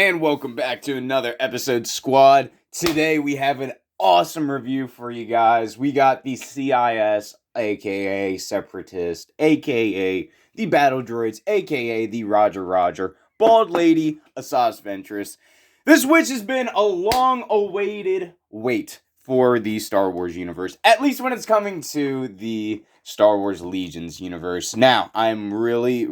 And welcome back to another episode, Squad. Today we have an awesome review for you guys. We got the CIS, aka Separatist, aka the Battle Droids, aka the Roger, Bald Lady, Asajj Ventress. This which has been a long-awaited wait for the Star Wars universe, at least when it's coming to the Star Wars Legions universe. Now, I'm really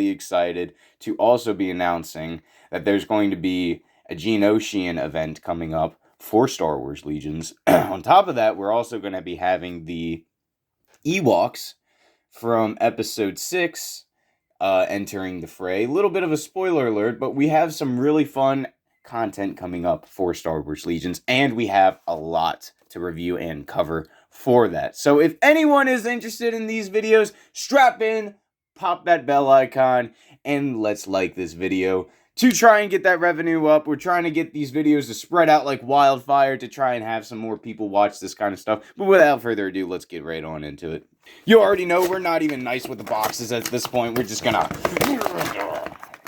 excited to also be announcing that there's going to be a Geonosian event coming up for Star Wars Legions. On top of that, we're also going to be having the Ewoks from Episode 6 entering the fray. A little bit of a spoiler alert, but we have some really fun content coming up for Star Wars Legions, and we have a lot to review and cover for that. So if anyone is interested in these videos, strap in, pop that bell icon, and let's like this video to try and get that revenue up. We're trying to get these videos to spread out like wildfire to try and have some more people watch this kind of stuff. But without further ado, let's get right on into it. You already know we're not even nice with the boxes at this point. We're just gonna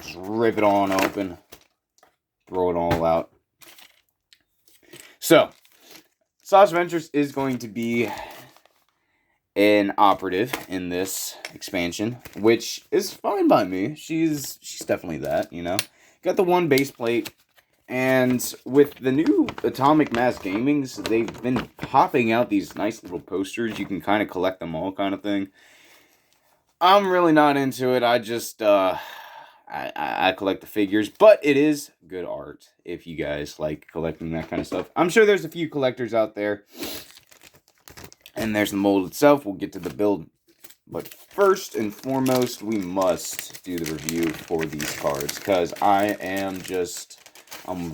just rip it on open, throw it all out. So, Asajj Ventress is going to be an operative in this expansion, which is fine by me. She's definitely that, you know. Got the one base plate, and with the new Atomic Mass Gamings, they've been popping out these nice little posters. You can kind of collect them all kind of thing. I'm really not into it. I just, I collect the figures, but it is good art if you guys like collecting that kind of stuff. I'm sure there's a few collectors out there. And there's the mold itself. We'll get to the build. But first and foremost, we must do the review for these cards. Because I'm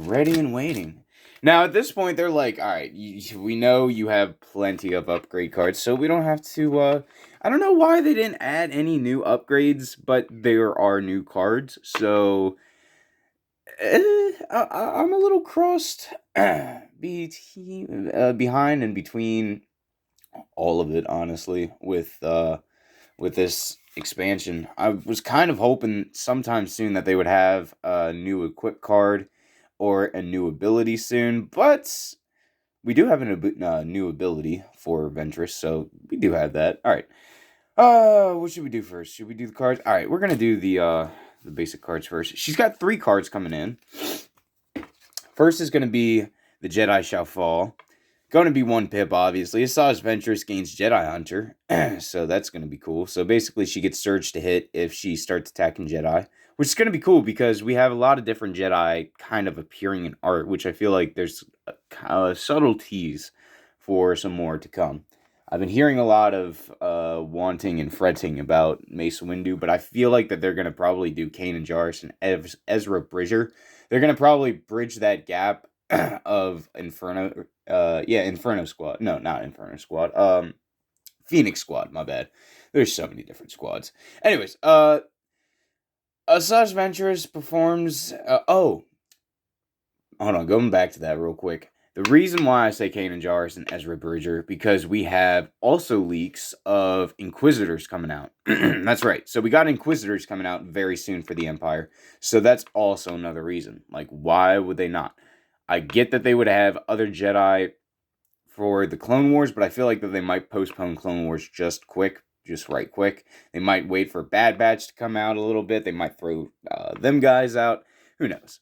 ready and waiting. Now, at this point, they're like, alright, we know you have plenty of upgrade cards. So we don't have to, I don't know why they didn't add any new upgrades. But there are new cards. So, I'm a little crossed behind and between all of it, honestly, with this expansion. I was kind of hoping sometime soon that they would have a new equip card or a new ability soon, but we do have a new ability for Ventress, so we do have that. Alright, what should we do first? Should we do the cards? Alright, we're gonna do the basic cards first. She's got 3 cards coming in. First is gonna be the Jedi Shall Fall. Going to be 1 pip, obviously. Asajj Ventress gains Jedi Hunter, so that's going to be cool. So basically, she gets Surge to hit if she starts attacking Jedi, which is going to be cool because we have a lot of different Jedi kind of appearing in art, which I feel like there's subtleties for some more to come. I've been hearing a lot of wanting and fretting about Mace Windu, but I feel like that they're going to probably do Kanan Jarrus and Ezra Bridger. They're going to probably bridge that gap of Inferno Squad. No, not Inferno Squad. Phoenix Squad, my bad. There's so many different squads. Anyways, Asajj Ventress performs, hold on, going back to that real quick. The reason why I say Kanan Jarrus and Ezra Bridger, because we have also leaks of Inquisitors coming out. That's right. So we got Inquisitors coming out very soon for the Empire. So that's also another reason. Like, why would they not? I get that they would have other Jedi for the Clone Wars, but I feel like that they might postpone Clone Wars just quick. They might wait for Bad Batch to come out a little bit. They might throw them guys out. Who knows?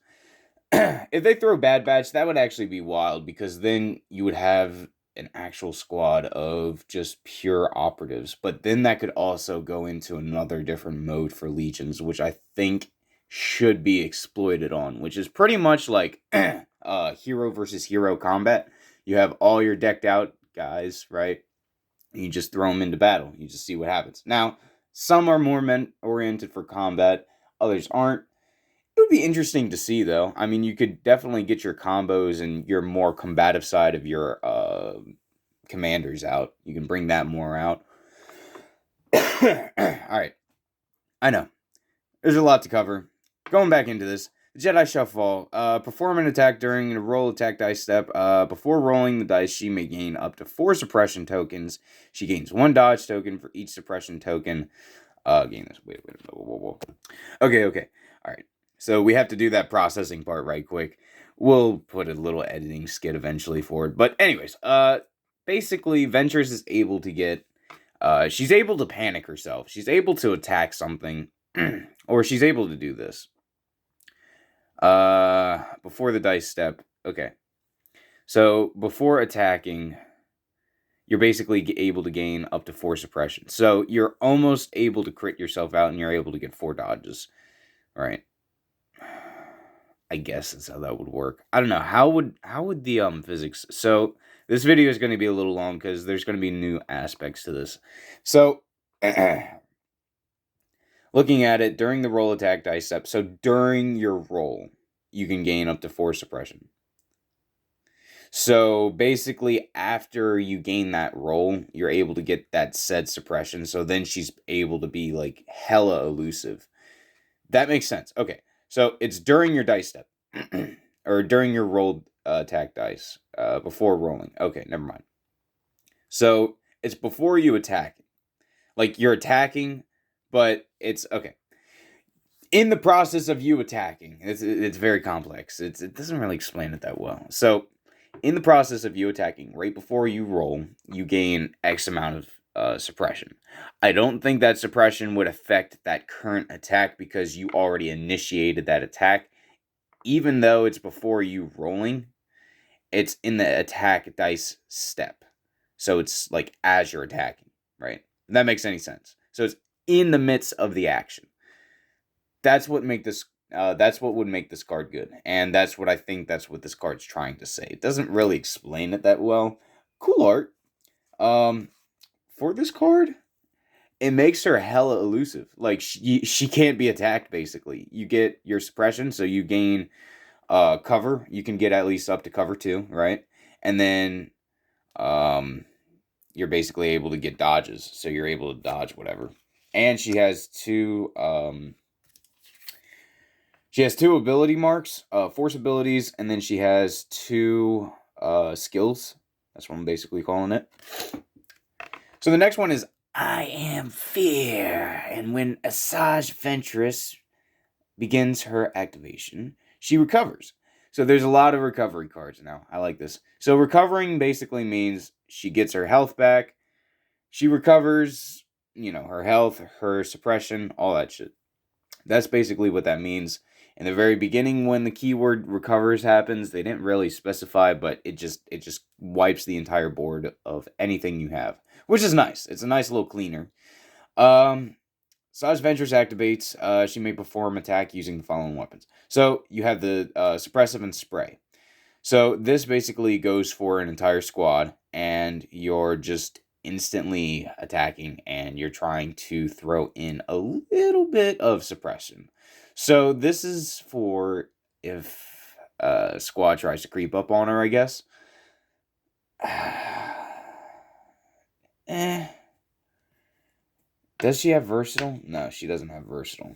If they throw Bad Batch, that would actually be wild, because then you would have an actual squad of just pure operatives. But then that could also go into another different mode for Legions, which I think should be exploited on, which is pretty much like hero versus hero combat. You have all your decked out guys, right? You just throw them into battle. You just see what happens. Now, some are more oriented for combat, others aren't. It would be interesting to see, though. I mean, you could definitely get your combos and your more combative side of your commanders out. You can bring that more out. Alright. I know. There's a lot to cover. Going back into this. The Jedi Shall Fall. Perform an attack during a roll attack dice step. Before rolling the dice, she may gain up to 4 suppression tokens. She gains 1 dodge token for each suppression token. Gain this. Wait. Whoa. Okay. Alright. So we have to do that processing part right quick. We'll put a little editing skit eventually for it. But anyways, basically Ventress is able to get she's able to panic herself. She's able to attack something or she's able to do this. Before the dice step. Okay. So before attacking, you're basically able to gain up to 4 suppression. So you're almost able to crit yourself out and you're able to get 4 dodges. All right. I guess that's how that would work. I don't know. How would the physics... So this video is going to be a little long because there's going to be new aspects to this. So looking at it, during the roll attack dice step, so during your roll, you can gain up to 4 suppression. So basically, after you gain that roll, you're able to get that said suppression. So then she's able to be like hella elusive. That makes sense. Okay. So it's during your dice step. Or during your rolled attack dice. Before rolling. Okay, never mind. So it's before you attack. Like you're attacking, but it's okay. In the process of you attacking, it's very complex. It doesn't really explain it that well. So in the process of you attacking, right before you roll, you gain X amount of suppression. I don't think that suppression would affect that current attack because you already initiated that attack. Even though it's before you rolling, it's in the attack dice step. So it's like as you're attacking, right? If that makes any sense. So it's in the midst of the action. That's what make this. That's what would make this card good, and that's what I think. That's what this card's trying to say. It doesn't really explain it that well. Cool art. For this card, it makes her hella elusive. Like she can't be attacked. Basically, you get your suppression, so you gain cover. You can get at least up to cover 2, right? And then you're basically able to get dodges, so you're able to dodge whatever. And she has 2 ability marks, force abilities, and then she has 2 skills. That's what I'm basically calling it. So the next one is I Am Fear. And when Asajj Ventress begins her activation, she recovers. So there's a lot of recovery cards now. I like this. So recovering basically means she gets her health back. She recovers, her health, her suppression, all that shit. That's basically what that means. In the very beginning, when the keyword recovers happens, they didn't really specify, but it just wipes the entire board of anything you have, which is nice. It's a nice little cleaner. Asajj Ventress activates. She may perform attack using the following weapons. So you have the suppressive and spray. So this basically goes for an entire squad, and you're just instantly attacking, and you're trying to throw in a little bit of suppression. So this is for if a squad tries to creep up on her, I guess. Does she have versatile? No, she doesn't have versatile.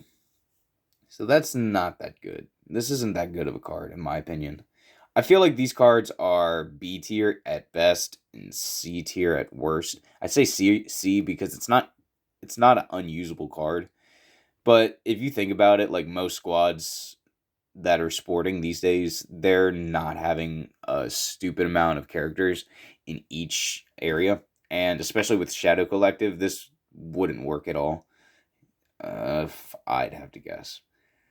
So that's not that good. This isn't that good of a card, in my opinion. I feel like these cards are B tier at best and C tier at worst. I say C because it's not an unusable card. But if you think about it, like most squads that are sporting these days, they're not having a stupid amount of characters in each area. And especially with Shadow Collective, this wouldn't work at all. If I'd have to guess.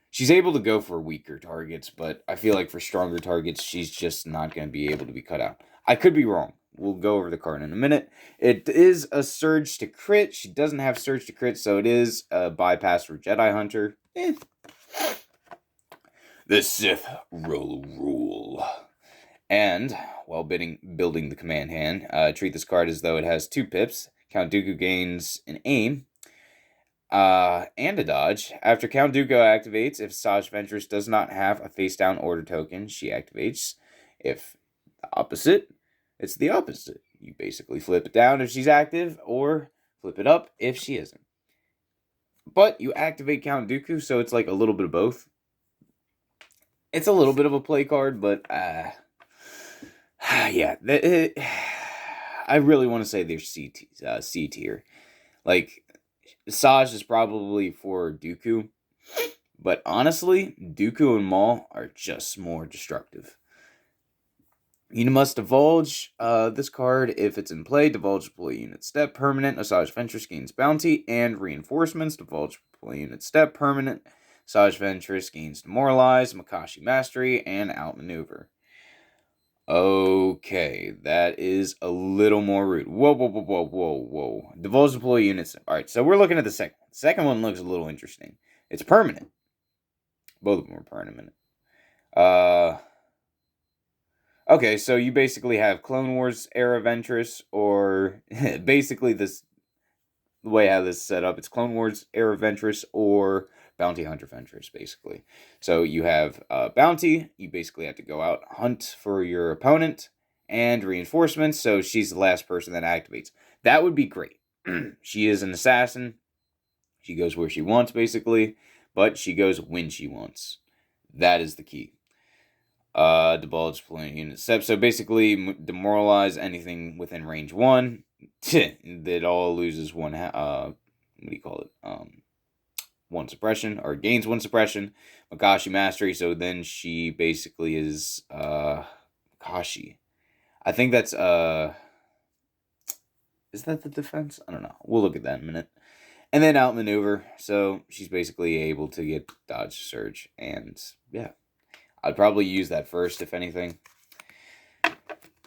She's able to go for weaker targets, but I feel like for stronger targets, she's just not going to be able to be cut out. I could be wrong. We'll go over the card in a minute. It is a Surge to crit. She doesn't have Surge to crit, so it is a bypass for Jedi Hunter. The Sith rule. And, while building the command hand, treat this card as though it has 2 pips. Count Dooku gains an aim and a dodge. After Count Dooku activates, if Asajj Ventress does not have a face-down order token, she activates. If the opposite, it's the opposite. You basically flip it down if she's active, or flip it up if she isn't. But you activate Count Dooku, so it's like a little bit of both. It's a little bit of a play card, but yeah, I really want to say they're C tier. Like, Asajj is probably for Dooku, But honestly, Dooku and Maul are just more destructive. You must divulge this card if it's in play. Divulge play unit step permanent. Asajj Ventress gains bounty and reinforcements. Divulge play unit step permanent. Asajj Ventress gains demoralize, Makashi mastery, and outmaneuver. Okay, that is a little more rude. Whoa. Divulge deploy units. Alright, so we're looking at the second one. The second one looks a little interesting. It's permanent. Both of them are permanent. Okay, so you basically have Clone Wars era Ventress, or basically this the way how this is set up. It's Clone Wars era Ventress or Bounty Hunter Ventress, basically. So you have Bounty. You basically have to go out, hunt for your opponent, and reinforcements. So she's the last person that activates. That would be great. She is an assassin. She goes where she wants, basically, but she goes when she wants. That is the key. Divulge playing unit step. So basically, demoralize anything within range 1. That all loses one. What do you call it? One suppression, or gains one suppression. Makashi mastery. So then she basically is Makashi. I think that's is that the defense? I don't know. We'll look at that in a minute. And then outmaneuver. So she's basically able to get dodge surge, and yeah. I'd probably use that first, if anything.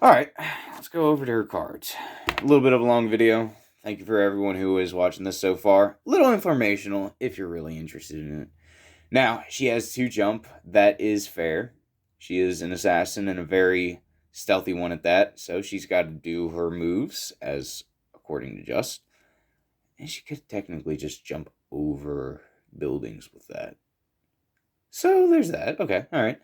Alright, let's go over to her cards. A little bit of a long video. Thank you for everyone who is watching this so far. A little informational, if you're really interested in it. Now, she has 2 jump. That is fair. She is an assassin, and a very stealthy one at that. So she's got to do her moves, as according to Just. And she could technically just jump over buildings with that. So there's that. Okay, alright.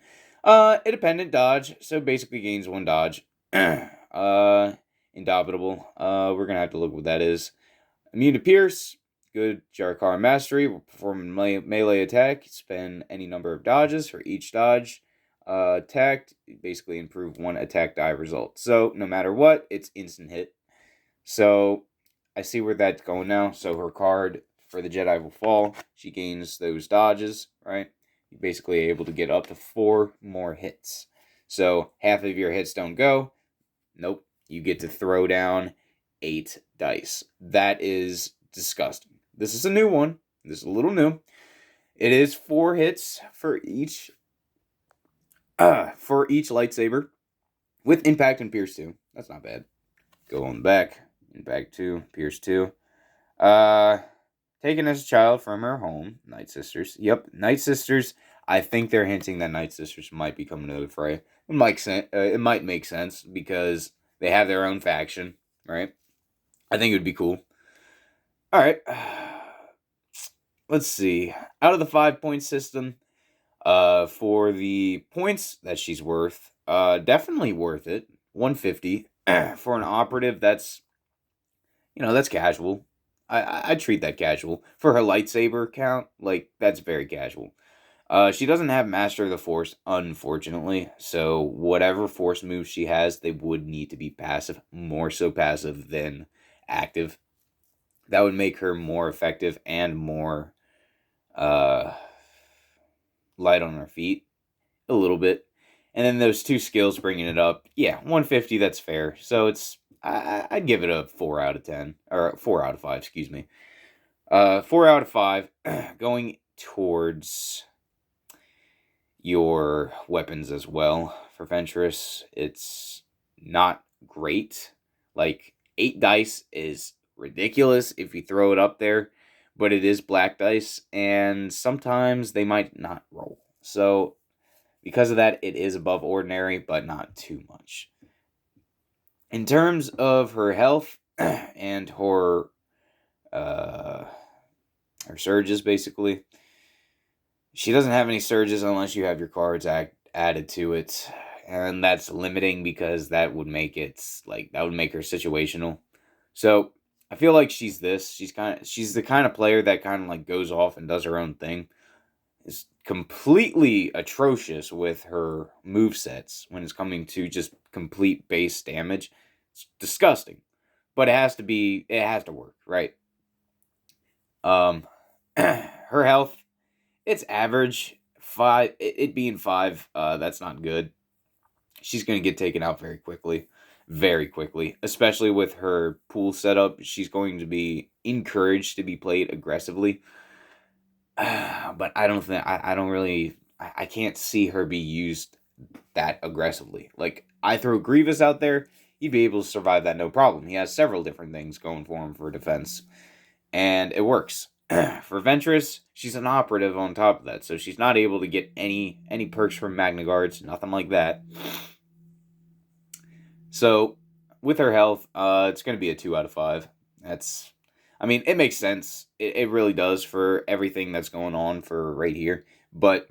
Independent dodge, so basically gains 1 dodge. Indomitable. We're gonna have to look what that is. Immune to pierce. Good Jarakar mastery. Will perform a melee attack. Spend any number of dodges for each dodge. Attacked. Basically improve 1 attack die result. So no matter what, it's instant hit. So I see where that's going now. So her card for the Jedi will fall. She gains those dodges, right? You're basically able to get up to 4 more hits. So half of your hits don't go. Nope. You get to throw down 8 dice. That is disgusting. This is a new one. This is a little new. It is 4 hits for each lightsaber with impact and pierce 2. That's not bad. Go on back. Impact 2, pierce 2. Taken as a child from her home, Night Sisters. Yep, Night Sisters. I think they're hinting that Night Sisters might be coming to the fray. It might make sense because they have their own faction, right? I think it would be cool. All right, let's see. Out of the 5-point system, for the points that she's worth, definitely worth it. 150 for an operative. That's casual. I treat that casual. For her lightsaber count, like, that's very casual. She doesn't have Master of the Force, unfortunately, so whatever Force moves she has, they would need to be passive, more so passive than active. That would make her more effective and more light on her feet, a little bit. And then those 2 skills bringing it up, yeah, 150, that's fair. So I'd give it a 4 out of 10, or 4 out of 5, excuse me. 4 out of 5, going towards your weapons as well. For Ventress, it's not great. Like, 8 dice is ridiculous if you throw it up there, but it is black dice, and sometimes they might not roll. So, because of that, it is above ordinary, but not too much. In terms of her health and her surges, basically, she doesn't have any surges unless you have your cards added to it, and that's limiting because that would make her situational. So I feel like she's the kind of player that kind of like goes off and does her own thing. Is completely atrocious with her movesets when it's coming to just complete base damage. It's disgusting, but it has to work, right? Her health It's average. 5, it being 5, that's not good. She's going to get taken out very quickly. Very quickly. Especially with her pool setup. She's going to be encouraged to be played aggressively. But I don't think, I don't really, I can't see her be used that aggressively. Like, I throw Grievous out there, he'd be able to survive that no problem. He has several different things going for him for defense, and it works. For Ventress, she's an operative on top of that, so she's not able to get any perks from Magna Guards, nothing like that. So, with her health, it's going to be a 2 out of 5. That's, I mean, it makes sense. It really does for everything that's going on for right here. But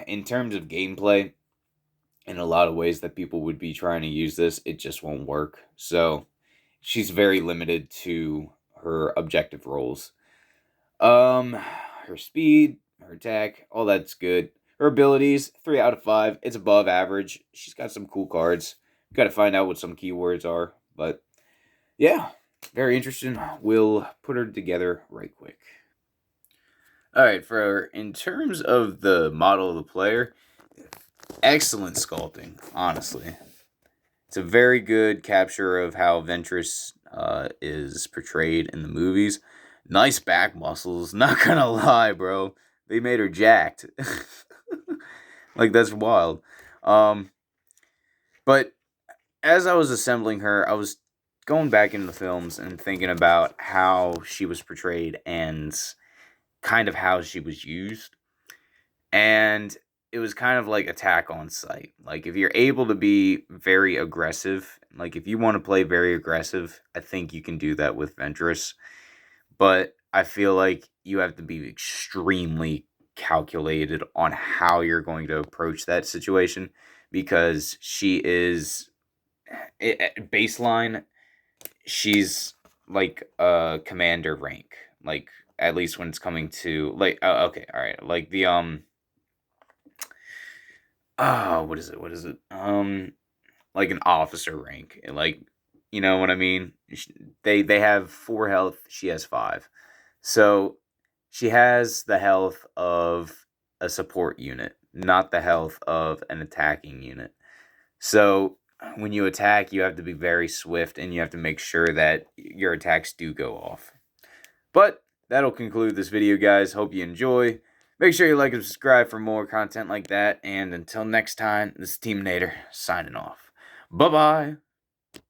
in terms of gameplay, in a lot of ways that people would be trying to use this, it just won't work. So, she's very limited to her objective roles. Her speed, her attack, all that's good. Her abilities, 3 out of 5. It's above average. She's got some cool cards. Got to find out what some keywords are, but yeah, very interesting. We'll put her together right quick. All right, for in terms of the model of the player, excellent sculpting, honestly. It's a very good capture of how Ventress is portrayed in the movies. Nice back muscles, not gonna lie, bro. They made her jacked. Like, that's wild. But as I was assembling her, I was going back into the films and thinking about how she was portrayed and kind of how she was used. And it was kind of like Attack on Sight. Like, if you're able to be very aggressive, like if you want to play very aggressive, I think you can do that with Ventress. But I feel like you have to be extremely calculated on how you're going to approach that situation, because she is baseline, she's like a commander rank, like, at least when it's coming to, like, okay, all right, like the what is it, like an officer rank, like, you know what I mean. They have 4 health, she has 5, so she has the health of a support unit, not the health of an attacking unit. So when you attack, you have to be very swift, and you have to make sure that your attacks do go off. But that'll conclude this video, guys. Hope you enjoy. Make sure you like and subscribe for more content like that. And until next time, this is Team Nader signing off. Bye-bye.